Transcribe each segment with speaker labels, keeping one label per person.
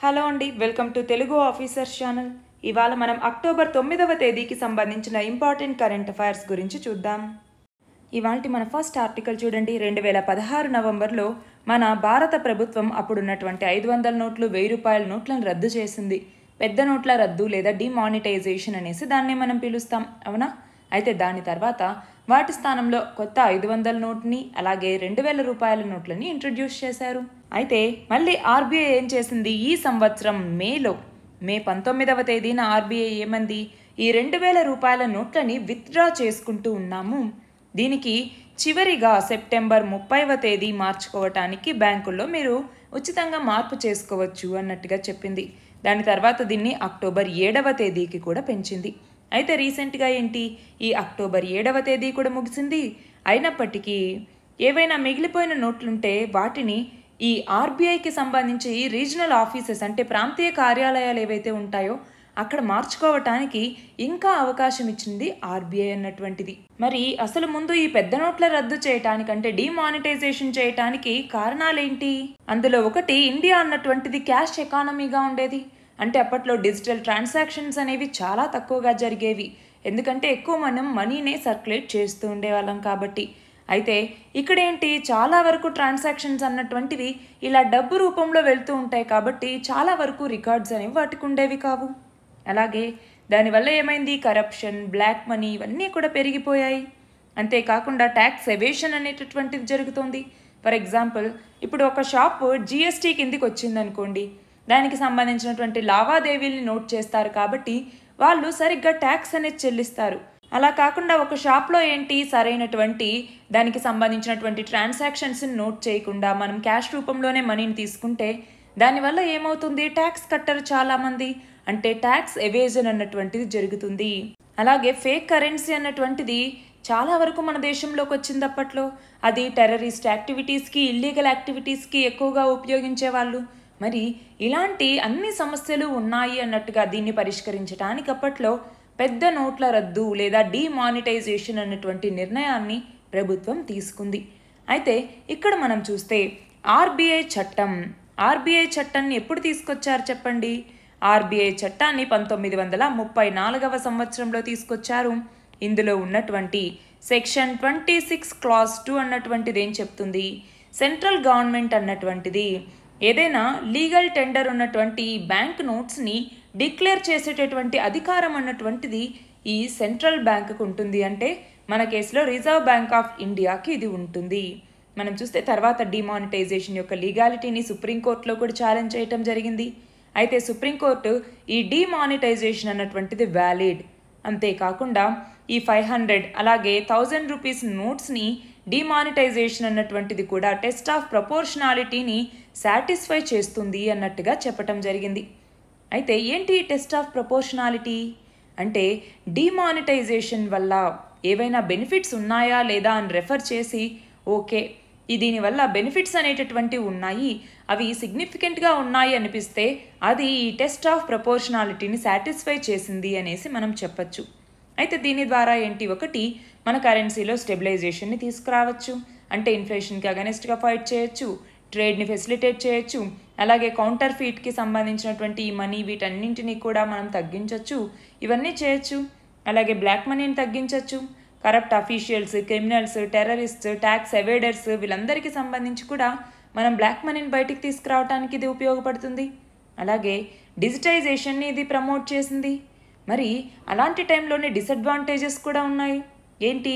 Speaker 1: Hello అండి, welcome to Telugu officers channel. ఇవాళ మనం అక్టోబర్ 9వ తేదీకి సంబంధించిన ఇంపార్టెంట్ కరెంట్ అఫైర్స్ గురించి చూద్దాం. ఇవాల్టి మన ఫస్ట్ ఆర్టికల్ చూడండి. 2016 నవంబర్లో మన భారత ప్రభుత్వం అప్పుడున్నటువంటి 500 నోట్లు, 1000 రూపాయల నోట్లను రద్దు చేసింది. పెద్ద నోట్ల రద్దు లేదా డిమానిటైజేషన్ అనేసి దాన్ని మనం పిలుస్తాం, అవునా? అయితే దాని తర్వాత వాటి స్థానంలో కొత్త 500 నోట్ని అలాగే 2000 రూపాయల నోట్లని ఇంట్రడ్యూస్ చేశారు. అయితే మళ్ళీ ఆర్బీఐ ఏం చేసింది, ఈ సంవత్సరం మే 19వ తేదీన ఆర్బీఐ ఏమంది, ఈ 2000 రూపాయల నోట్లని విత్డ్రా చేసుకుంటూ ఉన్నాము. దీనికి చివరిగా సెప్టెంబర్ 30వ తేదీ మార్చుకోవటానికి బ్యాంకుల్లో మీరు ఉచితంగా మార్పు చేసుకోవచ్చు అన్నట్టుగా చెప్పింది. దాని తర్వాత దీన్ని అక్టోబర్ 7వ తేదీకి కూడా పెంచింది. అయితే రీసెంట్గా ఏంటి, ఈ అక్టోబర్ 7వ తేదీ కూడా ముగిసింది. అయినప్పటికీ ఏవైనా మిగిలిపోయిన నోట్లుంటే వాటిని ఈ ఆర్బీఐకి సంబంధించి రీజనల్ ఆఫీసెస్ అంటే ప్రాంతీయ కార్యాలయాలు ఏవైతే ఉంటాయో అక్కడ మార్చుకోవటానికి ఇంకా అవకాశం ఇచ్చింది ఆర్బీఐ అన్నటువంటిది. మరి అసలు ముందు ఈ పెద్ద నోట్ల రద్దు చేయటానికంటే డిమానిటైజేషన్ చేయటానికి కారణాలేంటి? అందులో ఒకటి, ఇండియా అన్నటువంటిది క్యాష్ ఎకానమీగా ఉండేది. అంటే అప్పట్లో డిజిటల్ ట్రాన్సాక్షన్స్ అనేవి చాలా తక్కువగా జరిగేవి. ఎందుకంటే ఎక్కువ మనం మనీనే సర్క్యులేట్ చేస్తూ ఉండేవాళ్ళం కాబట్టి. అయితే ఇక్కడేంటి, చాలా వరకు ట్రాన్సాక్షన్స్ అన్నటువంటివి ఇలా డబ్బు రూపంలో వెళ్తూ ఉంటాయి కాబట్టి చాలా వరకు రికార్డ్స్ అనేవి వాటికి ఉండేవి కావు. అలాగే దానివల్ల ఏమైంది, కరప్షన్, బ్లాక్ మనీ ఇవన్నీ కూడా పెరిగిపోయాయి. అంతేకాకుండా ట్యాక్స్ ఎవేషన్ అనేటటువంటిది జరుగుతుంది. ఫర్ ఎగ్జాంపుల్, ఇప్పుడు ఒక షాప్ జిఎస్టీ కిందికి వచ్చిందనుకోండి, దానికి సంబంధించినటువంటి లావాదేవీల్ని నోట్ చేస్తారు కాబట్టి వాళ్ళు సరిగ్గా ట్యాక్స్ అనేది చెల్లిస్తారు. అలా కాకుండా ఒక షాప్లో ఏంటి, సరైనటువంటి దానికి సంబంధించినటువంటి ట్రాన్సాక్షన్స్ని నోట్ చేయకుండా మనం క్యాష్ రూపంలోనే మనీని తీసుకుంటే దానివల్ల ఏమవుతుంది, ట్యాక్స్ కట్టరు చాలామంది. అంటే ట్యాక్స్ ఎవేజన్ అన్నటువంటిది జరుగుతుంది. అలాగే ఫేక్ కరెన్సీ అన్నటువంటిది చాలా వరకు మన దేశంలోకి వచ్చింది అప్పట్లో. అది టెర్రరిస్ట్ యాక్టివిటీస్కి, ఇల్లీగల్ యాక్టివిటీస్కి ఎక్కువగా ఉపయోగించేవాళ్ళు. మరి ఇలాంటి అన్ని సమస్యలు ఉన్నాయి అన్నట్టుగా దీన్ని పరిష్కరించడానికి అప్పట్లో పెద్ద నోట్ల రద్దు లేదా డిమానిటైజేషన్ అన్నటువంటి నిర్ణయాన్ని ప్రభుత్వం తీసుకుంది. అయితే ఇక్కడ మనం చూస్తే ఆర్బీఐ చట్టాన్ని ఎప్పుడు తీసుకొచ్చారు చెప్పండి? ఆర్బీఐ చట్టాన్ని 1934వ సంవత్సరంలో తీసుకొచ్చారు. ఇందులో ఉన్నటువంటి సెక్షన్ 26 క్లాజ్ 2 అన్నటువంటిది ఏం చెప్తుంది, సెంట్రల్ గవర్నమెంట్ అన్నటువంటిది ఏదైనా లీగల్ టెండర్ ఉన్నటువంటి బ్యాంక్ నోట్స్ని డిక్లేర్ చేసేటటువంటి అధికారం అన్నటువంటిది ఈ సెంట్రల్ బ్యాంకుకు ఉంటుంది. అంటే మన కేసులో రిజర్వ్ బ్యాంక్ ఆఫ్ ఇండియాకి ఇది ఉంటుంది. మనం చూస్తే తర్వాత డిమానిటైజేషన్ యొక్క లీగాలిటీని సుప్రీంకోర్టులో కూడా ఛాలెంజ్ చేయటం జరిగింది. అయితే సుప్రీంకోర్టు ఈ డిమానిటైజేషన్ అన్నటువంటిది వ్యాలిడ్, అంతేకాకుండా ఈ 500 అలాగే 1000 రూపీస్ నోట్స్ని డిమానిటైజేషన్ అన్నటువంటిది కూడా టెస్ట్ ఆఫ్ ప్రపోర్షనాలిటీని సాటిస్ఫై చేస్తుంది అన్నట్టుగా చెప్పటం జరిగింది. అయితే ఏంటి టెస్ట్ ఆఫ్ ప్రపోర్షనాలిటీ అంటే, డిమానిటైజేషన్ వల్ల ఏవైనా బెనిఫిట్స్ ఉన్నాయా లేదా అని రెఫర్ చేసి, ఓకే దీనివల్ల బెనిఫిట్స్ అనేటటువంటివి ఉన్నాయి, అవి సిగ్నిఫికెంట్గా ఉన్నాయి అనిపిస్తే అది ఈ టెస్ట్ ఆఫ్ ప్రపోర్షనాలిటీని సాటిస్ఫై చేసింది అనేసి మనం చెప్పచ్చు. అయితే దీని ద్వారా ఏంటి, ఒకటి మన కరెన్సీలో స్టెబిలైజేషన్ని తీసుకురావచ్చు. అంటే ఇన్ఫ్లేషన్కి అగెనిస్ట్గా ఫైట్ చేయొచ్చు, ట్రేడ్ని ఫెసిలిటేట్ చేయొచ్చు, అలాగే కౌంటర్ ఫీట్కి సంబంధించినటువంటి ఈ మనీ వీటన్నింటినీ కూడా మనం తగ్గించవచ్చు, ఇవన్నీ చేయొచ్చు. అలాగే బ్లాక్ మనీని తగ్గించవచ్చు. Corrupt officials, criminals, terrorists, tax evaders వీళ్ళందరికీ సంబంధించి కూడా మనం బ్లాక్ మనీని బయటికి తీసుకురావడానికి ఇది ఉపయోగపడుతుంది. అలాగే డిజిటైజేషన్ని ఇది ప్రమోట్ చేసింది. మరి అలాంటి టైంలోనే డిసడ్వాంటేజెస్ కూడా ఉన్నాయి. ఏంటి,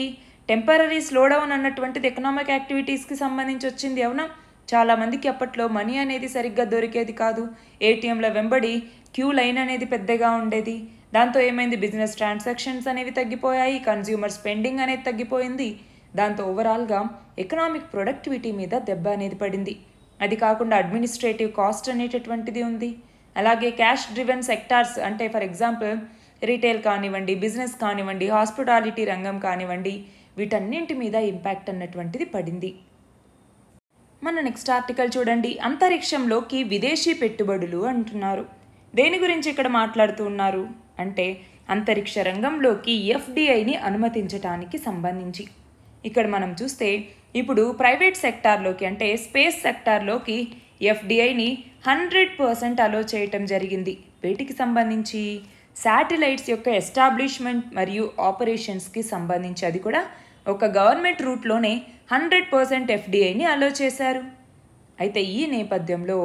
Speaker 1: టెంపరరీ స్లోడౌన్ అన్నటువంటిది ఎకనామిక్ యాక్టివిటీస్కి సంబంధించి వచ్చింది, అవునా? చాలామందికి అప్పట్లో మనీ అనేది సరిగ్గా దొరికేది కాదు. ఏటీఎంల వెంబడి క్యూ లైన్ అనేది పెద్దగా ఉండేది. దాంతో ఏమైంది, బిజినెస్ ట్రాన్సాక్షన్స్ అనేవి తగ్గిపోయాయి, కన్జ్యూమర్ స్పెండింగ్ అనేది తగ్గిపోయింది. దాంతో ఓవరాల్గా ఎకనామిక్ ప్రొడక్టివిటీ మీద దెబ్బ అనేది పడింది. అది కాకుండా అడ్మినిస్ట్రేటివ్ కాస్ట్ అనేటటువంటిది ఉంది. అలాగే క్యాష్ డ్రివెన్ సెక్టార్స్ అంటే ఫర్ ఎగ్జాంపుల్ రీటైల్ కానివ్వండి, బిజినెస్ కానివ్వండి, హాస్పిటాలిటీ రంగం కానివ్వండి, వీటన్నింటి మీద ఇంపాక్ట్ అన్నటువంటిది పడింది. మన నెక్స్ట్ ఆర్టికల్ చూడండి. అంతరిక్షంలోకి విదేశీ పెట్టుబడులు అంటున్నారు. దేని గురించి ఇక్కడ మాట్లాడుతూ ఉన్నారు అంటే, అంతరిక్ష రంగంలోకి ఎఫ్డిఐని అనుమతించడానికి సంబంధించి. ఇక్కడ మనం చూస్తే ఇప్పుడు ప్రైవేట్ సెక్టార్లోకి అంటే స్పేస్ సెక్టార్లోకి ఎఫ్డిఐని 100% అలో చేయటం జరిగింది. వీటికి సంబంధించి శాటిలైట్స్ యొక్క ఎస్టాబ్లిష్మెంట్ మరియు ఆపరేషన్స్కి సంబంధించి అది కూడా ఒక గవర్నమెంట్ రూట్లోనే 100% ఎఫ్డిఐని అలో చేశారు. అయితే ఈ నేపథ్యంలో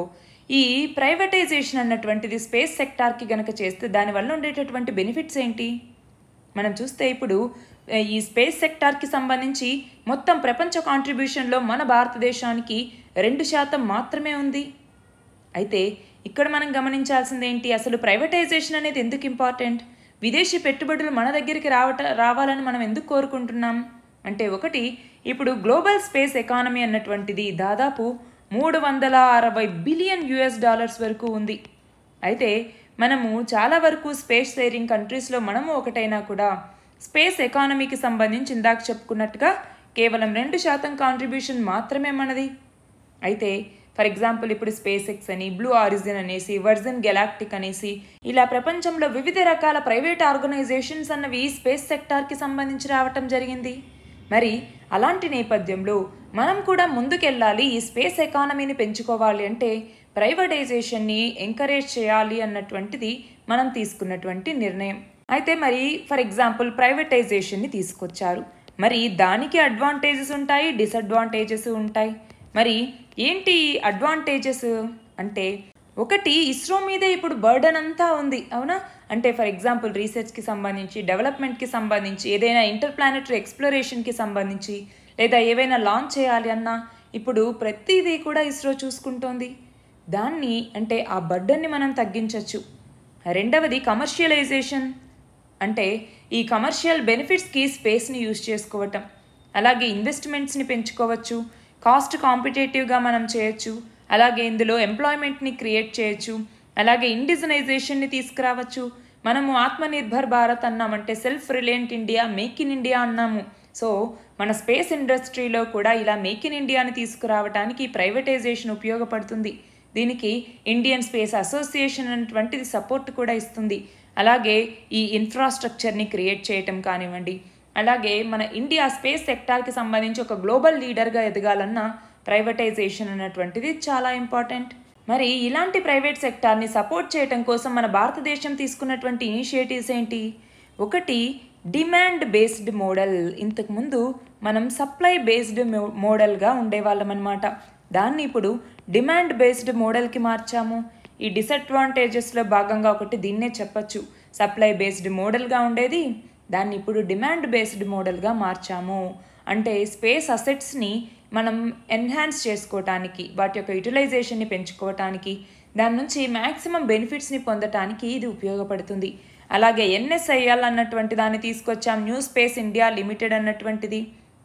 Speaker 1: ఈ ప్రైవేటైజేషన్ అన్నటువంటిది స్పేస్ సెక్టార్కి గనక చేస్తే దానివల్ల ఉండేటటువంటి బెనిఫిట్స్ ఏంటి? మనం చూస్తే ఇప్పుడు ఈ స్పేస్ సెక్టార్కి సంబంధించి మొత్తం ప్రపంచ కాంట్రిబ్యూషన్లో మన భారతదేశానికి 2% మాత్రమే ఉంది. అయితే ఇక్కడ మనం గమనించాల్సింది ఏంటి, అసలు ప్రైవేటైజేషన్ అనేది ఎందుకు ఇంపార్టెంట్? విదేశీ పెట్టుబడులు మన దగ్గరికి రావాలని మనం ఎందుకు కోరుకుంటున్నాం అంటే, ఒకటి, ఇప్పుడు గ్లోబల్ స్పేస్ ఎకానమీ అన్నటువంటిది దాదాపు $360 బిలియన్ వరకు ఉంది. అయితే మనము చాలా వరకు స్పేస్ షేరింగ్ కంట్రీస్లో మనము ఒకటైనా కూడా స్పేస్ ఎకానమీకి సంబంధించి ఇందాక చెప్పుకున్నట్టుగా కేవలం 2% కాంట్రిబ్యూషన్ మాత్రమే మనది. అయితే ఫర్ ఎగ్జాంపుల్ ఇప్పుడు స్పేస్ ఎక్స్ అని, బ్లూ ఆరిజిన్ అనేసి, వర్జిన్ గెలాక్టిక్ అనేసి ఇలా ప్రపంచంలో వివిధ రకాల ప్రైవేట్ ఆర్గనైజేషన్స్ అన్నవి స్పేస్ సెక్టార్కి సంబంధించి రావటం జరిగింది. మరి అలాంటి నేపథ్యంలో మనం కూడా ముందుకెళ్ళాలి, ఈ స్పేస్ ఎకానమీని పెంచుకోవాలి అంటే ప్రైవేటైజేషన్ని ఎంకరేజ్ చేయాలి అన్నటువంటిది మనం తీసుకున్నటువంటి నిర్ణయం. అయితే మరి ఫర్ ఎగ్జాంపుల్ ప్రైవేటైజేషన్ని తీసుకొచ్చారు, మరి దానికి అడ్వాంటేజెస్ ఉంటాయి, డిసడ్వాంటేజెస్ ఉంటాయి. మరి ఏంటి అడ్వాంటేజెస్ అంటే, ఒకటి, ఇస్రో మీదే ఇప్పుడు బర్డన్ అంతా ఉంది, అవునా? అంటే ఫర్ ఎగ్జాంపుల్ రీసెర్చ్కి సంబంధించి, డెవలప్మెంట్కి సంబంధించి, ఏదైనా ఇంటర్ప్లానెటరీ ఎక్స్ప్లోరేషన్కి సంబంధించి, లేదా ఏవైనా లాంచ్ చేయాలి అన్నా ఇప్పుడు ప్రతిదీ కూడా ఇస్రో చూసుకుంటోంది. దాన్ని అంటే ఆ బర్డన్ని మనం తగ్గించవచ్చు. రెండవది కమర్షియలైజేషన్, అంటే ఈ కమర్షియల్ బెనిఫిట్స్కి స్పేస్ని యూజ్ చేసుకోవటం, అలాగే ఇన్వెస్ట్మెంట్స్ని పెంచుకోవచ్చు, కాస్ట్ కాంపిటేటివ్గా మనం చేయొచ్చు, అలాగే ఇందులో ఎంప్లాయ్మెంట్ని క్రియేట్ చేయొచ్చు, అలాగే ఇండిజినైజేషన్ని తీసుకురావచ్చు. మనము ఆత్మనిర్భర్ భారత్ అన్నామంటే self reliant India, make in India అన్నాము. సో మన స్పేస్ ఇండస్ట్రీలో కూడా ఇలా మేక్ ఇన్ ఇండియాని తీసుకురావడానికి ప్రైవేటైజేషన్ ఉపయోగపడుతుంది. దీనికి ఇండియన్ స్పేస్ అసోసియేషన్ అనేటువంటిది సపోర్ట్ కూడా ఇస్తుంది. అలాగే ఈ ఇన్ఫ్రాస్ట్రక్చర్ని క్రియేట్ చేయటం కానివ్వండి, అలాగే మన ఇండియా స్పేస్ సెక్టార్కి సంబంధించి ఒక గ్లోబల్ లీడర్గా ఎదగాలన్నా ప్రైవేటైజేషన్ అన్నటువంటిది చాలా ఇంపార్టెంట్. మరి ఇలాంటి ప్రైవేట్ సెక్టార్ని సపోర్ట్ చేయటం కోసం మన భారతదేశం తీసుకున్నటువంటి ఇనిషియేటివ్స్ ఏంటి? ఒకటి, డిమాండ్ బేస్డ్ మోడల్. ఇంతకుముందు మనం సప్లై బేస్డ్ మోడల్గా ఉండేవాళ్ళం అనమాట. దాన్ని ఇప్పుడు డిమాండ్ బేస్డ్ మోడల్కి మార్చాము. ఈ డిసడ్వాంటేజెస్లో భాగంగా ఒకటి దీన్నే చెప్పచ్చు. సప్లై బేస్డ్ మోడల్గా ఉండేది, దాన్ని ఇప్పుడు డిమాండ్ బేస్డ్ మోడల్గా మార్చాము. అంటే స్పేస్ అసెట్స్ని మనం ఎన్హాన్స్ చేసుకోవటానికి, వాటి యొక్క యూటిలైజేషన్ని పెంచుకోవటానికి, దాని నుంచి మ్యాక్సిమం బెనిఫిట్స్ని పొందటానికి ఇది ఉపయోగపడుతుంది. అలాగే ఎన్ఎస్ఐఎల్ అన్నటువంటి దాన్ని తీసుకొచ్చాం, న్యూ స్పేస్ ఇండియా లిమిటెడ్ అన్నటువంటిది.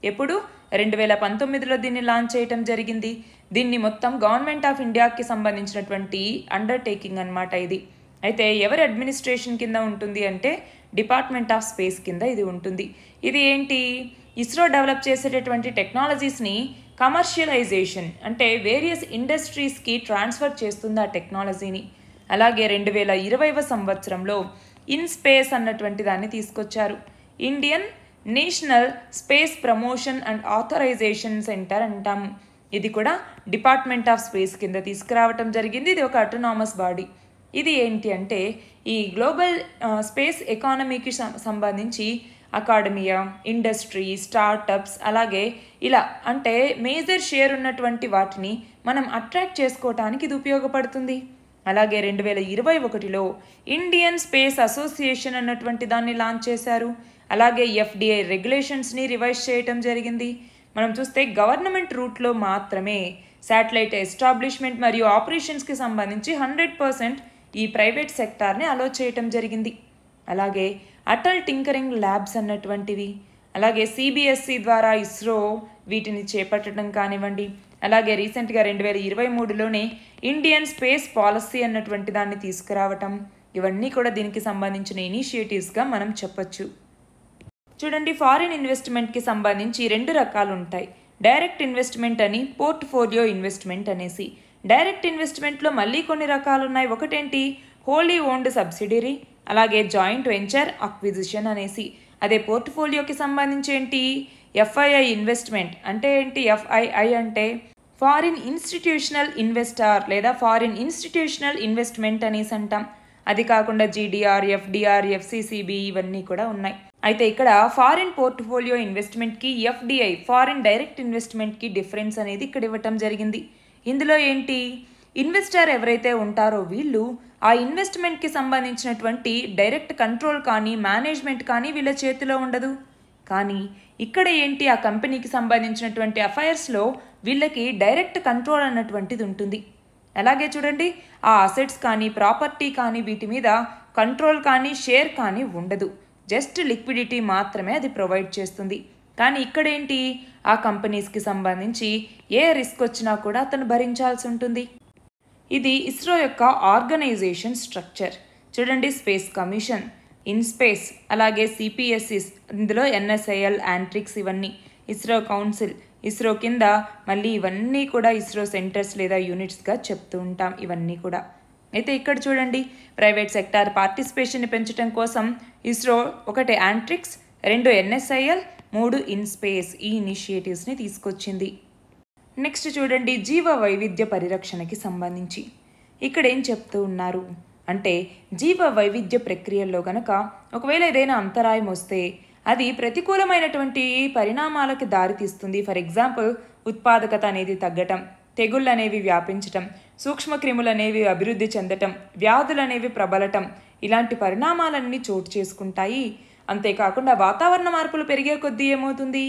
Speaker 1: ఎప్పుడు 2019లో దీన్ని లాంచ్ చేయటం జరిగింది. దీన్ని మొత్తం గవర్నమెంట్ ఆఫ్ ఇండియాకి సంబంధించినటువంటి అండర్టేకింగ్ అనమాట ఇది. అయితే ఎవరి అడ్మినిస్ట్రేషన్ కింద ఉంటుంది అంటే డిపార్ట్మెంట్ ఆఫ్ స్పేస్ కింద ఇది ఉంటుంది. ఇది ఏంటి, ఇస్రో డెవలప్ చేసేటటువంటి టెక్నాలజీస్ని కమర్షియలైజేషన్ అంటే వేరియస్ ఇండస్ట్రీస్కి ట్రాన్స్ఫర్ చేస్తుంది ఆ టెక్నాలజీని. అలాగే 2020వ సంవత్సరంలో ఇన్ స్పేస్ అన్నటువంటి దాన్ని తీసుకొచ్చారు. Indian national space promotion and authorisation centre అంటాము. ఇది కూడా డిపార్ట్మెంట్ ఆఫ్ స్పేస్ కింద తీసుకురావటం జరిగింది. ఇది ఒక అటోనామస్ బాడీ. ఇది ఏంటి అంటే ఈ గ్లోబల్ స్పేస్ ఎకానమీకి సంబంధించి అకాడమియా, ఇండస్ట్రీ, స్టార్టప్స్, అలాగే ఇలా అంటే మేజర్ షేర్ ఉన్నటువంటి వాటిని మనం అట్రాక్ట్ చేసుకోవటానికి ఇది ఉపయోగపడుతుంది. అలాగే 2021లో ఇండియన్ స్పేస్ అసోసియేషన్ అన్నటువంటి దాన్ని లాంచ్ చేశారు. అలాగే ఎఫ్డిఐ రెగ్యులేషన్స్ని రివైజ్ చేయటం జరిగింది. మనం చూస్తే గవర్నమెంట్ రూట్లో మాత్రమే శాటిలైట్ ఎస్టాబ్లిష్మెంట్ మరియు ఆపరేషన్స్కి సంబంధించి 100% ఈ ప్రైవేట్ సెక్టార్ని అలో చేయటం జరిగింది. అలాగే అటల్ టింకరింగ్ ల్యాబ్స్ అన్నటువంటివి, అలాగే సిబిఎస్ఈ ద్వారా ఇస్రో వీటిని చేపట్టడం కానివ్వండి, అలాగే రీసెంట్గా 2023లోనే ఇండియన్ స్పేస్ పాలసీ అన్నటువంటి దాన్ని తీసుకురావటం, ఇవన్నీ కూడా దీనికి సంబంధించిన ఇనిషియేటివ్స్గా మనం చెప్పొచ్చు. చూడండి, ఫారిన్ ఇన్వెస్ట్మెంట్కి సంబంధించి 2 రకాలు ఉంటాయి. డైరెక్ట్ ఇన్వెస్ట్మెంట్ అని, పోర్ట్ఫోలియో ఇన్వెస్ట్మెంట్ అనేసి. డైరెక్ట్ ఇన్వెస్ట్మెంట్లో మళ్ళీ కొన్ని రకాలు ఉన్నాయి. ఒకటేంటి, హోలీ ఓన్డ్ సబ్సిడరీ, అలాగే జాయింట్ వెంచర్ అక్విజిషన్ అనేసి. అదే పోర్ట్ఫోలియోకి సంబంధించి ఏంటి, ఎఫ్ఐఐ ఇన్వెస్ట్మెంట్ అంటే ఏంటి, ఎఫ్ఐఐ అంటే ఫారిన్ ఇన్స్టిట్యూషనల్ ఇన్వెస్టర్ లేదా ఫారిన్ ఇన్స్టిట్యూషనల్ ఇన్వెస్ట్మెంట్ అనేసి అంటాం. అది కాకుండా జీడీఆర్, ఎఫ్డిఆర్, ఎఫ్సిసిబి ఇవన్నీ కూడా ఉన్నాయి. అయితే ఇక్కడ ఫారిన్ పోర్ట్ఫోలియో ఇన్వెస్ట్మెంట్కి ఎఫ్డిఐ ఫారిన్ డైరెక్ట్ ఇన్వెస్ట్మెంట్కి డిఫరెన్స్ అనేది ఇక్కడ ఇవ్వటం జరిగింది. ఇందులో ఏంటి, ఇన్వెస్టర్ ఎవరైతే ఉంటారో వీళ్ళు ఆ ఇన్వెస్ట్మెంట్కి సంబంధించినటువంటి డైరెక్ట్ కంట్రోల్ కానీ మేనేజ్మెంట్ కానీ వీళ్ళ చేతిలో ఉండదు. కానీ ఇక్కడ ఏంటి, ఆ కంపెనీకి సంబంధించినటువంటి అఫైర్స్లో వీళ్ళకి డైరెక్ట్ కంట్రోల్ అన్నటువంటిది ఉంటుంది. అలాగే చూడండి, ఆ అసెట్స్ కానీ ప్రాపర్టీ కానీ వీటి మీద కంట్రోల్ కానీ షేర్ కానీ ఉండదు. జస్ట్ లిక్విడిటీ మాత్రమే అది ప్రొవైడ్ చేస్తుంది. కానీ ఇక్కడేంటి, ఆ కంపెనీస్కి సంబంధించి ఏ రిస్క్ వచ్చినా కూడా అతను భరించాల్సి ఉంటుంది. ఇది ఇస్రో యొక్క ఆర్గనైజేషన్ స్ట్రక్చర్. చూడండి, స్పేస్ కమిషన్, ఇన్స్పేస్, అలాగే సిపిఎస్సిస్, ఇందులో ఎన్ఎస్ఐఎల్, యాంట్రిక్స్ ఇవన్నీ, ఇస్రో కౌన్సిల్, ఇస్రో కింద మళ్ళీ ఇవన్నీ కూడా ఇస్రో సెంటర్స్ లేదా యూనిట్స్గా చెప్తూ ఉంటాం ఇవన్నీ కూడా. అయితే ఇక్కడ చూడండి, ప్రైవేట్ సెక్టార్ పార్టిసిపేషన్ని పెంచడం కోసం ఇస్రో 1 యాంట్రిక్స్, 2 ఎన్ఎస్ఐఎల్, 3 ఇన్స్పేస్ ఈ ఇనిషియేటివ్స్ని తీసుకొచ్చింది. నెక్స్ట్ చూడండి, జీవ వైవిధ్య పరిరక్షణకి సంబంధించి ఇక్కడ ఏం చెప్తూ ఉన్నారు అంటే, జీవ వైవిధ్య ప్రక్రియల్లో గనక ఒకవేళ ఏదైనా అంతరాయం వస్తే అది ప్రతికూలమైనటువంటి పరిణామాలకు దారితీస్తుంది. ఫర్ ఎగ్జాంపుల్, ఉత్పాదకత అనేది తగ్గటం, తెగుళ్ళు అనేవి వ్యాపించటం, సూక్ష్మక్రిములు అనేవి అభివృద్ధి చెందటం, వ్యాధులు అనేవి ప్రబలటం, ఇలాంటి పరిణామాలన్నీ చోటు చేసుకుంటాయి. అంతేకాకుండా వాతావరణ మార్పులు పెరిగే కొద్దీ ఏమవుతుంది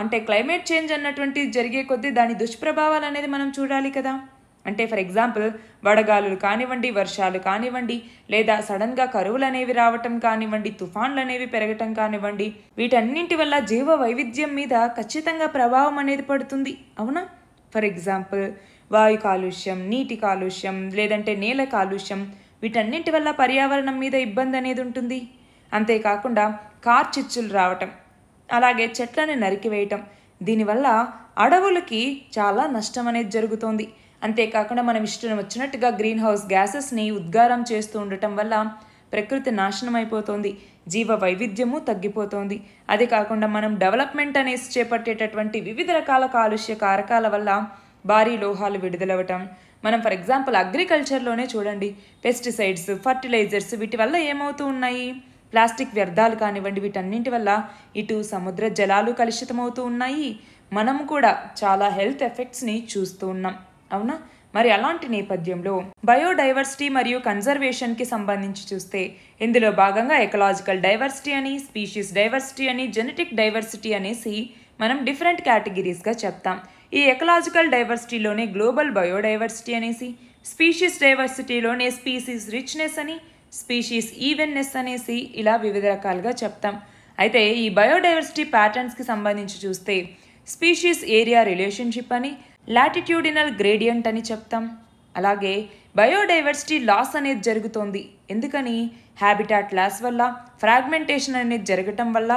Speaker 1: అంటే క్లైమేట్ చేంజ్ అన్నటువంటి జరిగే కొద్దీ దాని దుష్ప్రభావాలు అనేది మనం చూడాలి కదా. అంటే ఫర్ ఎగ్జాంపుల్, వడగాలులు కానివ్వండి, వర్షాలు కానివ్వండి, లేదా సడన్గా కరువులు అనేవి రావటం కానివ్వండి, తుఫాన్లు అనేవి పెరగటం కానివ్వండి, వీటన్నింటి వల్ల జీవ వైవిధ్యం మీద ఖచ్చితంగా ప్రభావం అనేది పడుతుంది, అవునా. ఫర్ ఎగ్జాంపుల్, వాయు కాలుష్యం, నీటి కాలుష్యం, లేదంటే నేల కాలుష్యం, వీటన్నింటి వల్ల పర్యావరణం మీద ఇబ్బంది అనేది ఉంటుంది. అంతేకాకుండా కార్చిచ్చులు రావటం, అలాగే చెట్లను నరికివేయటం, దీనివల్ల అడవులకి చాలా నష్టం అనేది జరుగుతోంది. అంతేకాకుండా మనం ఇష్టం వచ్చినట్టుగా గ్రీన్ హౌస్ గ్యాసెస్ని ఉద్గారం చేస్తూ ఉండటం వల్ల ప్రకృతి నాశనం అయిపోతుంది, జీవ వైవిధ్యము తగ్గిపోతుంది. అది కాకుండా మనం డెవలప్మెంట్ అనేసి చేపట్టేటటువంటి వివిధ రకాల కాలుష్య కారకాల వల్ల భారీ లోహాలు విడుదలవ్వటం. మనం ఫర్ ఎగ్జాంపుల్ అగ్రికల్చర్లోనే చూడండి, పెస్టిసైడ్స్, ఫర్టిలైజర్స్, వీటి వల్ల ఏమవుతూ ఉన్నాయి, ప్లాస్టిక్ వ్యర్థాలు కానివ్వండి, వీటన్నింటి వల్ల ఇటు సముద్ర జలాలు కలుషితమవుతూ ఉన్నాయి, మనం కూడా చాలా హెల్త్ ఎఫెక్ట్స్ని చూస్తూ ఉన్నాం, అవునా. మరి అలాంటి నేపథ్యంలో బయోడైవర్సిటీ మరియు కన్జర్వేషన్కి సంబంధించి చూస్తే ఇందులో భాగంగా ఎకలాజికల్ డైవర్సిటీ అని, స్పీషీస్ డైవర్సిటీ అని, జెనెటిక్ డైవర్సిటీ అనేసి మనం డిఫరెంట్ కేటగిరీస్గా చెప్తాం. ఈ ఎకలాజికల్ డైవర్సిటీలోనే గ్లోబల్ బయోడైవర్సిటీ అనేసి, స్పీషీస్ డైవర్సిటీలోనే స్పీషీస్ రిచ్నెస్ అని, స్పీషీస్ ఈవెన్నెస్ అనేసి ఇలా వివిధ రకాలుగా చెప్తాం. అయితే ఈ బయోడైవర్సిటీ ప్యాటర్న్స్కి సంబంధించి చూస్తే స్పీషీస్ ఏరియా రిలేషన్షిప్ అని, లాటిట్యూడినల్ గ్రేడియంట్ అని చెప్తాం. అలాగే బయోడైవర్సిటీ లాస్ అనేది జరుగుతోంది. ఎందుకని, హ్యాబిటాట్ లాస్ వల్ల, ఫ్రాగ్మెంటేషన్ అనేది జరగటం వల్ల,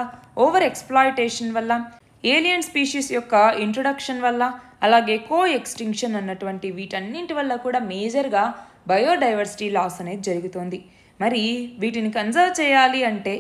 Speaker 1: ఓవర్ ఎక్స్ప్లాయిటేషన్ వల్ల, ఏలియన్ స్పీషీస్ యొక్క ఇంట్రొడక్షన్ వల్ల, అలాగే కో ఎక్స్టింక్షన్ అన్నటువంటి వీటన్నింటి వల్ల కూడా మేజర్గా బయోడైవర్సిటీ లాస్ అనేది జరుగుతోంది. మరి వీటిని కన్జర్వ్ చేయాలి అంటే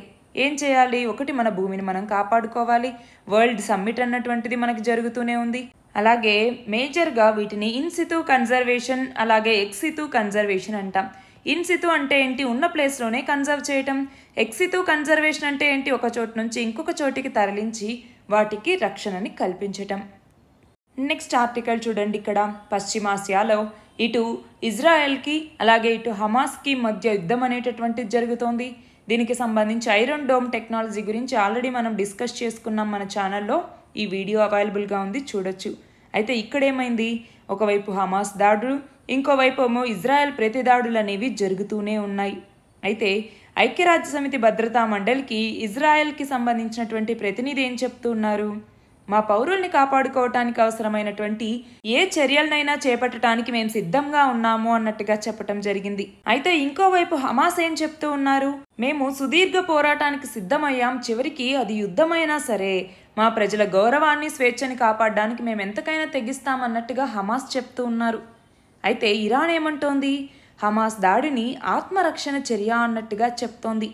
Speaker 1: ఏం చేయాలి, ఒకటి మన భూమిని మనం కాపాడుకోవాలి. వరల్డ్ సమ్మిట్ అన్నటువంటిది మనకి జరుగుతూనే ఉంది. అలాగే మేజర్గా వీటిని ఇన్సితు కన్జర్వేషన్, అలాగే ఎక్సితు కన్జర్వేషన్ అంటాం. ఇన్సితు అంటే ఏంటి, ఉన్న ప్లేస్లోనే కన్జర్వ్ చేయటం. ఎక్సితు కన్జర్వేషన్ అంటే ఏంటి, ఒక చోటు నుంచి ఇంకొక చోటికి తరలించి వాటికి రక్షణని కల్పించటం. నెక్స్ట్ ఆర్టికల్ చూడండి, ఇక్కడ పశ్చిమాసియాలో ఇటు ఇజ్రాయెల్కి అలాగే ఇటు హమాస్కి మధ్య యుద్ధం అనేటటువంటిది జరుగుతోంది. దీనికి సంబంధించి ఐరన్ డోమ్ టెక్నాలజీ గురించి ఆల్రెడీ మనం డిస్కస్ చేసుకున్నాం మన ఛానల్లో, ఈ వీడియో అవైలబుల్గా ఉంది, చూడొచ్చు. అయితే ఇక్కడేమైంది, ఒకవైపు హమాస్ దాడులు, ఇంకోవైపు ఏమో ఇజ్రాయెల్ ప్రతిదాడులు అనేవి జరుగుతూనే ఉన్నాయి. అయితే ఐక్యరాజ్యసమితి భద్రతా మండలికి ఇజ్రాయెల్కి సంబంధించినటువంటి ప్రతినిధి ఏం చెప్తున్నారు, మా పౌరుల్ని కాపాడుకోవటానికి అవసరమైనటువంటి ఏ చర్యలనైనా చేపట్టడానికి మేము సిద్ధంగా ఉన్నాము అన్నట్టుగా చెప్పటం జరిగింది. అయితే ఇంకోవైపు హమాస్ ఏం చెప్తూ ఉన్నారు, మేము సుదీర్ఘ పోరాటానికి సిద్ధమయ్యాం, చివరికి అది యుద్ధమైనా సరే మా ప్రజల గౌరవాన్ని, స్వేచ్ఛని కాపాడడానికి మేము ఎంతకైనా తెగిస్తామన్నట్టుగా హమాస్ చెప్తూ ఉన్నారు. అయితే ఇరాన్ ఏమంటోంది, హమాస్ దాడిని ఆత్మరక్షణ చర్య అన్నట్టుగా చెప్తోంది.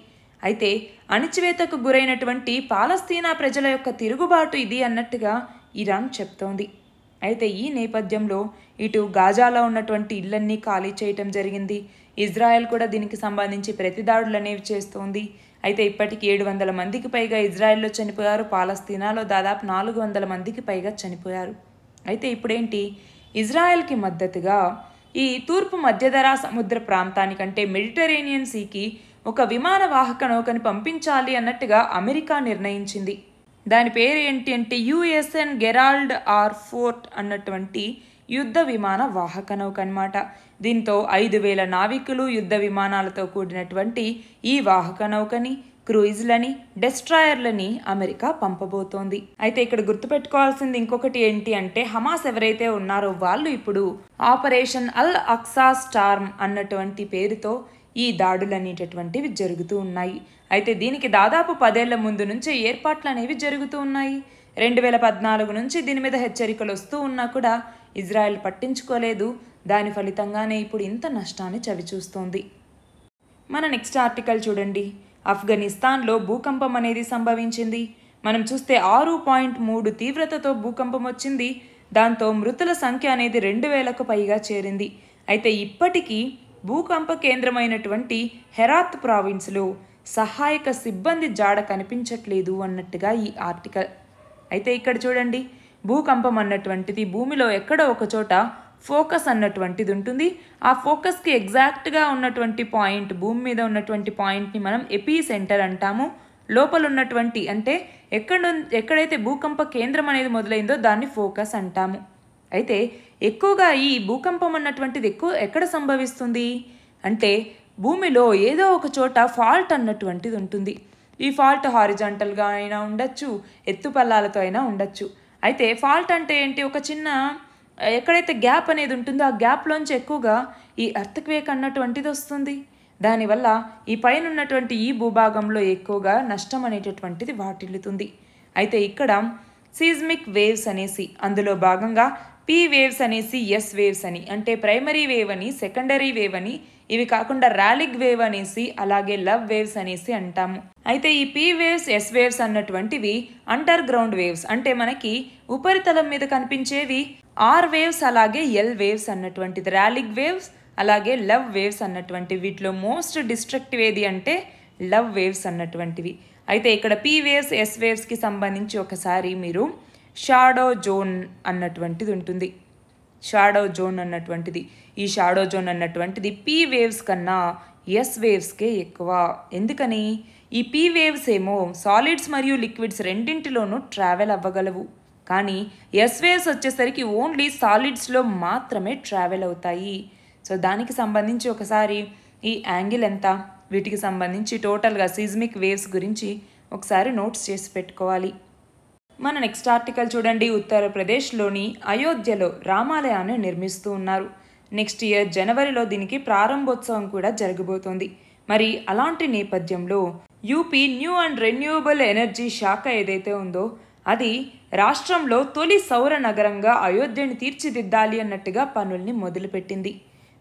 Speaker 1: అయితే అణిచివేతకు గురైనటువంటి పాలస్తీనా ప్రజల యొక్క తిరుగుబాటు ఇది అన్నట్టుగా ఇరాన్ చెప్తోంది. అయితే ఈ నేపథ్యంలో ఇటు గాజాలో ఉన్నటువంటి ఇళ్లన్నీ ఖాళీ చేయటం జరిగింది. ఇజ్రాయెల్ కూడా దీనికి సంబంధించి ప్రతిదాడులు అనేవి చేస్తోంది. అయితే ఇప్పటికి 700 మందికి పైగా ఇజ్రాయెల్లో చనిపోయారు. పాలస్తీనాలో దాదాపు 400 మందికి పైగా చనిపోయారు. అయితే ఇప్పుడేంటి, ఇజ్రాయెల్కి మద్దతుగా ఈ తూర్పు మధ్యధరా సముద్ర ప్రాంతానికంటే మెడిటరేనియన్ సీకి ఒక విమాన వాహక నౌకని పంపించాలి అన్నట్టుగా అమెరికా నిర్ణయించింది. దాని పేరు ఏంటి అంటే యుఎస్ఎన్ గెరాల్డ్ ఆర్ ఫోర్ట్ అన్నటువంటి యుద్ధ విమాన వాహక నౌక అనమాట. దీంతో 5000 నావికులు, యుద్ధ విమానాలతో కూడినటువంటి ఈ వాహక నౌకని, క్రూయిజ్లని, డెస్ట్రాయర్లని అమెరికా పంపబోతోంది. అయితే ఇక్కడ గుర్తుపెట్టుకోవాల్సింది ఇంకొకటి ఏంటి అంటే, హమాస్ ఎవరైతే ఉన్నారో వాళ్ళు ఇప్పుడు ఆపరేషన్ అల్ అక్సా స్టార్మ్ అన్నటువంటి పేరుతో ఈ దాడులు అనేటటువంటివి జరుగుతూ ఉన్నాయి. అయితే దీనికి దాదాపు 10 ఏళ్ల ముందు నుంచే ఏర్పాట్లు అనేవి జరుగుతూ ఉన్నాయి. 2014 నుంచి దీని మీద హెచ్చరికలు వస్తూ ఉన్నా కూడా ఇజ్రాయెల్ పట్టించుకోలేదు. దాని ఫలితంగానే ఇప్పుడు ఇంత నష్టాన్ని చవిచూస్తోంది. మన నెక్స్ట్ ఆర్టికల్ చూడండి. ఆఫ్ఘనిస్తాన్లో భూకంపం అనేది సంభవించింది. మనం చూస్తే 6.3 తీవ్రతతో భూకంపం వచ్చింది. దాంతో మృతుల సంఖ్య అనేది 2000కు పైగా చేరింది. అయితే ఇప్పటికీ భూకంప కేంద్రమైనటువంటి హెరాత్ ప్రావిన్స్లో సహాయక సిబ్బంది జాడ కనిపించట్లేదు అన్నట్టుగా ఈ ఆర్టికల్. అయితే ఇక్కడ చూడండి, భూకంపం అన్నటువంటిది భూమిలో ఎక్కడో ఒక చోట ఫోకస్ అన్నటువంటిది ఉంటుంది. ఆ ఫోకస్కి ఎగ్జాక్ట్గా ఉన్నటువంటి పాయింట్, భూమి మీద ఉన్నటువంటి పాయింట్ని మనం ఎపీ సెంటర్ అంటాము. లోపల ఉన్నటువంటి అంటే ఎక్కడైతే భూకంప కేంద్రం అనేది మొదలైందో దాన్ని ఫోకస్ అంటాము. అయితే ఎక్కువగా ఈ భూకంపం అన్నటువంటిది ఎక్కడ సంభవిస్తుంది అంటే భూమిలో ఏదో ఒక చోట ఫాల్ట్ అన్నటువంటిది ఉంటుంది. ఈ ఫాల్ట్ హారిజాంటల్గా అయినా ఉండొచ్చు, ఎత్తుపల్లాలతో అయినా ఉండొచ్చు. అయితే ఫాల్ట్ అంటే ఏంటి, ఒక చిన్న ఎక్కడైతే గ్యాప్ అనేది ఉంటుందో ఆ గ్యాప్లోంచి ఎక్కువగా ఈ ఎర్త్క్వేక్ అన్నటువంటిది వస్తుంది. దానివల్ల ఈ పైన ఉన్నటువంటి ఈ భూభాగంలో ఎక్కువగా నష్టం అనేటటువంటిది వాటిల్లుతుంది. అయితే ఇక్కడ సీజ్మిక్ వేవ్స్ అనేసి, అందులో భాగంగా పీ వేవ్స్ అనేసి, ఎస్ వేవ్స్ అని, అంటే ప్రైమరీ వేవ్ అని, సెకండరీ వేవ్ అని, ఇవి కాకుండా ర్యాలిగ్ వేవ్ అనేసి, అలాగే లవ్ వేవ్స్ అనేసి అంటాము. అయితే ఈ పీ వేవ్స్, ఎస్ వేవ్స్ అన్నటువంటివి అండర్ గ్రౌండ్ వేవ్స్, అంటే మనకి ఉపరితలం మీద కనిపించేవి ఆర్ వేవ్స్, అలాగే ఎల్ వేవ్స్ అన్నటువంటిది. ర్యాలిగ్ వేవ్స్ అలాగే లవ్ వేవ్స్ అన్నటువంటివి. వీటిలో మోస్ట్ డిస్ట్రక్టివ్ ఏది అంటే లవ్ వేవ్స్ అన్నటువంటివి. అయితే ఇక్కడ పీ వేవ్స్, ఎస్ వేవ్స్కి సంబంధించి ఒకసారి మీరు షాడో జోన్ అన్నటువంటిది ఉంటుంది. షాడో జోన్ అన్నటువంటిది, ఈ షాడో జోన్ అన్నటువంటిది పీ వేవ్స్ కన్నా ఎస్ వేవ్స్కే ఎక్కువ. ఎందుకని, ఈ పీ వేవ్స్ ఏమో సాలిడ్స్ మరియు లిక్విడ్స్ రెండింటిలోనూ ట్రావెల్ అవ్వగలవు. కానీ ఎస్ వేవ్స్ వచ్చేసరికి ఓన్లీ సాలిడ్స్లో మాత్రమే ట్రావెల్ అవుతాయి. సో దానికి సంబంధించి ఒకసారి ఈ యాంగిల్ ఎంత, వీటికి సంబంధించి టోటల్గా సిజ్మిక్ వేవ్స్ గురించి ఒకసారి నోట్స్ చేసి పెట్టుకోవాలి. మన నెక్స్ట్ ఆర్టికల్ చూడండి. ఉత్తరప్రదేశ్లోని అయోధ్యలో రామాలయాన్ని నిర్మిస్తూ ఉన్నారు. నెక్స్ట్ ఇయర్ జనవరిలో దీనికి ప్రారంభోత్సవం కూడా జరగబోతోంది. మరి అలాంటి నేపథ్యంలో UP new and renewable energy శాఖ ఏదైతే ఉందో అది రాష్ట్రంలో తొలి సౌర నగరంగా అయోధ్యని తీర్చిదిద్దాలి అన్నట్టుగా పనుల్ని మొదలుపెట్టింది.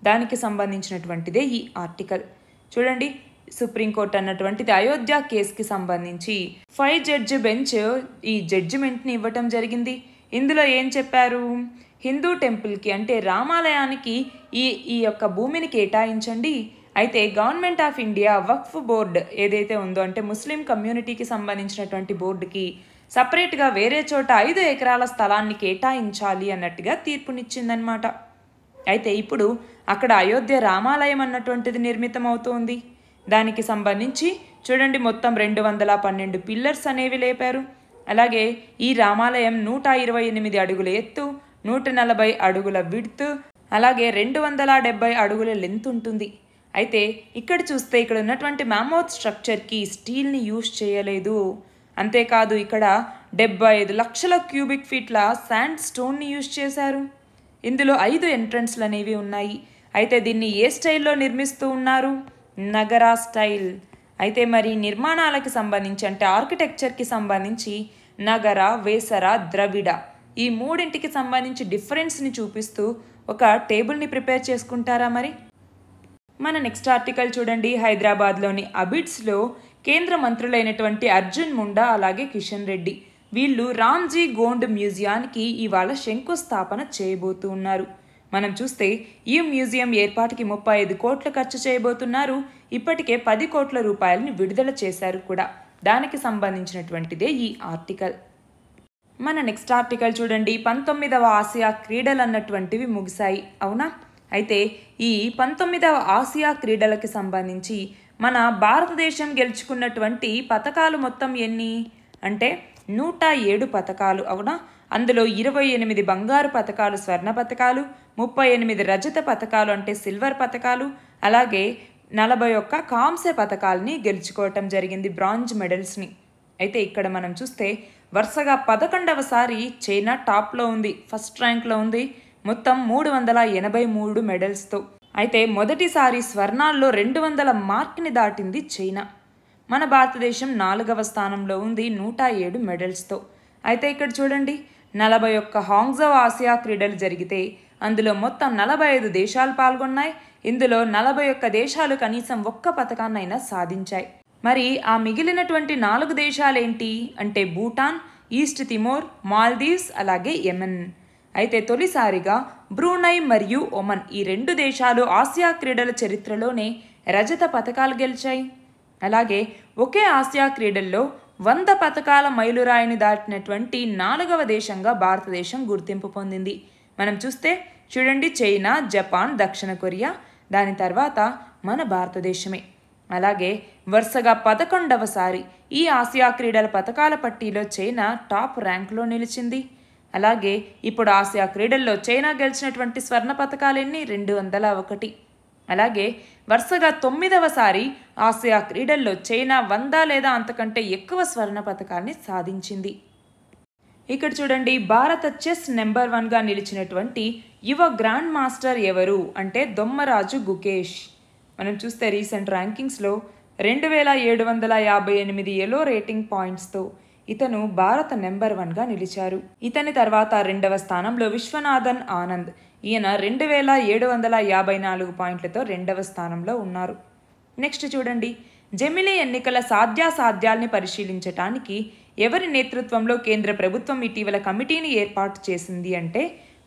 Speaker 1: దానికి సంబంధించినటువంటిదే ఈ ఆర్టికల్ చూడండి. సుప్రీంకోర్టు అన్నటువంటిది అయోధ్య కేసుకి సంబంధించి 5 జడ్జి బెంచ్ ఈ జడ్జిమెంట్ని ఇవ్వటం జరిగింది. ఇందులో ఏం చెప్పారు, హిందూ టెంపుల్కి అంటే రామాలయానికి ఈ యొక్క భూమిని కేటాయించండి. అయితే government of India Waqf board ఏదైతే ఉందో అంటే ముస్లిం కమ్యూనిటీకి సంబంధించినటువంటి బోర్డుకి సపరేట్గా వేరే చోట 5 ఎకరాల స్థలాన్ని కేటాయించాలి అన్నట్టుగా తీర్పునిచ్చిందనమాట. అయితే ఇప్పుడు అక్కడ అయోధ్య రామాలయం అన్నటువంటిది నిర్మితం అవుతోంది. దానికి సంబంధించి చూడండి, మొత్తం 212 పిల్లర్స్ అనేవి లేపారు. అలాగే ఈ రామాలయం 128 అడుగుల ఎత్తు, 140 అడుగుల విడ్త్, అలాగే 270 అడుగుల లెంత్ ఉంటుంది. అయితే ఇక్కడ చూస్తే ఇక్కడ ఉన్నటువంటి మ్యామోత్ స్ట్రక్చర్కి స్టీల్ని యూజ్ చేయలేదు. అంతేకాదు ఇక్కడ 75 లక్షల క్యూబిక్ ఫీట్ల శాండ్ స్టోన్ని యూజ్ చేశారు. ఇందులో 5 ఎంట్రన్స్లు అనేవి ఉన్నాయి. అయితే దీన్ని ఏ స్టైల్లో నిర్మిస్తూ ఉన్నారు, నగరా స్టైల్. అయితే మరి నిర్మాణాలకు సంబంధించి అంటే ఆర్కిటెక్చర్కి సంబంధించి నగర, వేసర, ద్రవిడ ఈ మూడింటికి సంబంధించి డిఫరెన్స్ని చూపిస్తూ ఒక టేబుల్ని ప్రిపేర్ చేసుకుంటారా మరి. మన నెక్స్ట్ ఆర్టికల్ చూడండి. హైదరాబాద్లోని అబిడ్స్లో కేంద్ర మంత్రులైనటువంటి అర్జున్ ముండా అలాగే కిషన్ రెడ్డి వీళ్ళు రామ్జీ గోండ్ మ్యూజియానికి ఇవాళ శంకుస్థాపన చేయబోతూ ఉన్నారు. మనం చూస్తే ఈ మ్యూజియం ఏర్పాటుకి 35 కోట్లు ఖర్చు చేయబోతున్నారు. ఇప్పటికే 10 కోట్ల రూపాయలని విడుదల చేశారు కూడా. దానికి సంబంధించినటువంటిదే ఈ ఆర్టికల్. మన నెక్స్ట్ ఆర్టికల్ చూడండి. 19వ ఆసియా క్రీడలు అన్నటువంటివి ముగిశాయి, అవునా? అయితే ఈ 19వ ఆసియా క్రీడలకి సంబంధించి మన భారతదేశం గెలుచుకున్నటువంటి పతకాలు మొత్తం ఎన్ని అంటే 107 పతకాలు, అవునా? అందులో 28 బంగారు పతకాలు స్వర్ణ పతకాలు, 38 రజత పతకాలు అంటే సిల్వర్ పతకాలు, అలాగే 41 కాంస్య పతకాలని గెలుచుకోవటం జరిగింది, బ్రాంజ్ మెడల్స్ని. అయితే ఇక్కడ మనం చూస్తే వరుసగా 11వసారి చైనా టాప్లో ఉంది, ఫస్ట్ ర్యాంక్లో ఉంది, మొత్తం 383 మెడల్స్తో. అయితే మొదటిసారి స్వర్ణాల్లో 200 మార్క్ని దాటింది చైనా. మన భారతదేశం 4వ స్థానంలో ఉంది 107 మెడల్స్తో. అయితే ఇక్కడ చూడండి, 41 హాంగ్జౌ ఆసియా క్రీడలు జరిగితే అందులో మొత్తం 45 దేశాలు పాల్గొన్నాయి. ఇందులో 41 దేశాలు కనీసం ఒక్క పతకాన్నైనా సాధించాయి. మరి ఆ మిగిలినటువంటి 4 దేశాలేంటి అంటే భూటాన్, ఈస్ట్ తిమోర్, మాల్దీవ్స్, అలాగే యెమెన్. అయితే తొలిసారిగా బ్రూనై మరియు ఒమన్ ఈ 2 దేశాలు ఆసియా క్రీడల చరిత్రలోనే రజత పతకాలు గెలిచాయి. అలాగే ఒకే ఆసియా క్రీడల్లో 100 పతకాల మైలురాయిని దాటినటువంటి 4వ దేశంగా భారతదేశం గుర్తింపు పొందింది. మనం చూస్తే చూడండి, చైనా, జపాన్, దక్షిణ కొరియా, దాని తర్వాత మన భారతదేశమే. అలాగే వరుసగా 11వసారి ఈ ఆసియా క్రీడల పతకాల పట్టీలో చైనా టాప్ ర్యాంక్లో నిలిచింది. అలాగే ఇప్పుడు ఆసియా క్రీడల్లో చైనా గెలిచినటువంటి స్వర్ణ పతకాలు ఎన్ని 201. అలాగే వరుసగా 9వసారి ఆసియా క్రీడల్లో చైనా 100 లేదా అంతకంటే ఎక్కువ స్వర్ణ పతకాల్ని సాధించింది. ఇక్కడ చూడండి, భారత చెస్ నెంబర్ 1గా నిలిచినటువంటి యువ గ్రాండ్ మాస్టర్ ఎవరు అంటే దొమ్మరాజు గుకేష్. మనం చూస్తే రీసెంట్ ర్యాంకింగ్స్లో 2758 ఎలో రేటింగ్ పాయింట్స్తో ఇతను భారత నెంబర్ 1గా నిలిచారు. ఇతని తర్వాత 2వ స్థానంలో విశ్వనాథన్ ఆనంద్. ఈయన 2754 పాయింట్లతో 2వ స్థానంలో ఉన్నారు. నెక్స్ట్ చూడండి, జమిలీ ఎన్నికల సాధ్యాసాధ్యాల్ని పరిశీలించటానికి ఎవరి నేతృత్వంలో కేంద్ర ప్రభుత్వం ఇటీవల కమిటీని ఏర్పాటు చేసింది అంటే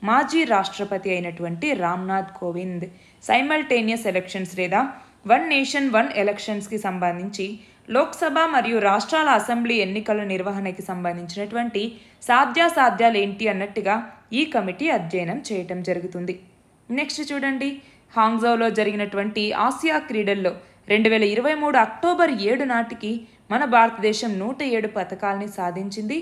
Speaker 1: మాజీ రాష్ట్రపతి అయినటువంటి రామ్నాథ్ కోవింద్. సైమల్టేనియస్ ఎలక్షన్స్ లేదా వన్ నేషన్ వన్ ఎలక్షన్స్కి సంబంధించి లోక్సభ మరియు రాష్ట్రాల అసెంబ్లీ ఎన్నికల నిర్వహణకి సంబంధించినటువంటి సాధ్యాసాధ్యాలు ఏంటి అన్నట్టుగా ఈ కమిటీ అధ్యయనం చేయటం జరుగుతుంది. నెక్స్ట్ చూడండి, హాంగ్జౌలో జరిగినటువంటి ఆసియా క్రీడల్లో 2023 అక్టోబర్ 7 నాటికి మన భారతదేశం 107 పతకాలని సాధించింది.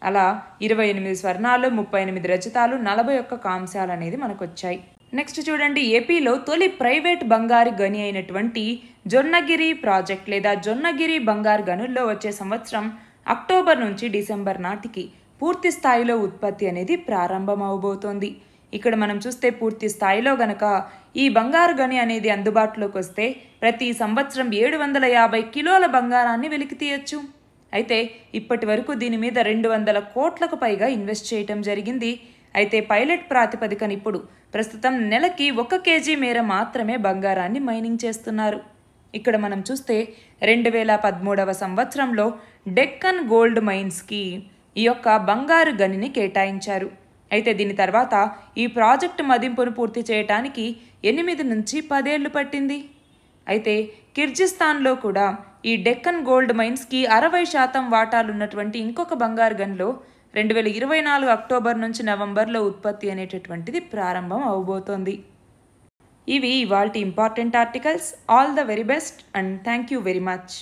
Speaker 1: అలా 28 స్వర్ణాలు, 38 రజతాలు, 41 కాంస్యాలు అనేది మనకు వచ్చాయి. నెక్స్ట్ చూడండి, ఏపీలో తొలి ప్రైవేట్ బంగారు గని అయినటువంటి జొన్నగిరి ప్రాజెక్ట్ లేదా జొన్నగిరి బంగారు గనుల్లో వచ్చే సంవత్సరం అక్టోబర్ నుంచి డిసెంబర్ నాటికి పూర్తి స్థాయిలో ఉత్పత్తి అనేది ప్రారంభం అవబోతోంది. ఇక్కడ మనం చూస్తే పూర్తి స్థాయిలో గనక ఈ బంగారు గని అనేది అందుబాటులోకి వస్తే ప్రతి సంవత్సరం 750 కిలోల బంగారాన్ని వెలికి తీయచ్చు. అయితే ఇప్పటి వరకు దీని మీద 200 కోట్లకు పైగా ఇన్వెస్ట్ చేయటం జరిగింది. అయితే పైలట్ ప్రాతిపదికన ఇప్పుడు ప్రస్తుతం నెలకి 1 కేజీ మేర మాత్రమే బంగారాన్ని మైనింగ్ చేస్తున్నారు. ఇక్కడ మనం చూస్తే 2013వ సంవత్సరంలో డెక్కన్ గోల్డ్ మైన్స్కి ఈ యొక్క బంగారు గనిని కేటాయించారు. అయితే దీని తర్వాత ఈ ప్రాజెక్టు మదింపును పూర్తి చేయడానికి 8 నుంచి 10 ఏళ్లు పట్టింది. అయితే కిర్జిస్తాన్లో కూడా ఈ డెక్కన్ గోల్డ్ మైన్స్కి 60% వాటాలున్నటువంటి ఇంకొక బంగారు గనిలో 2024 అక్టోబర్ నుంచి నవంబర్లో ఉత్పత్తి అనేటటువంటిది ప్రారంభం అవబోతోంది. ఇవి ఇవాల్టి important articles. All the very best and thank you very much.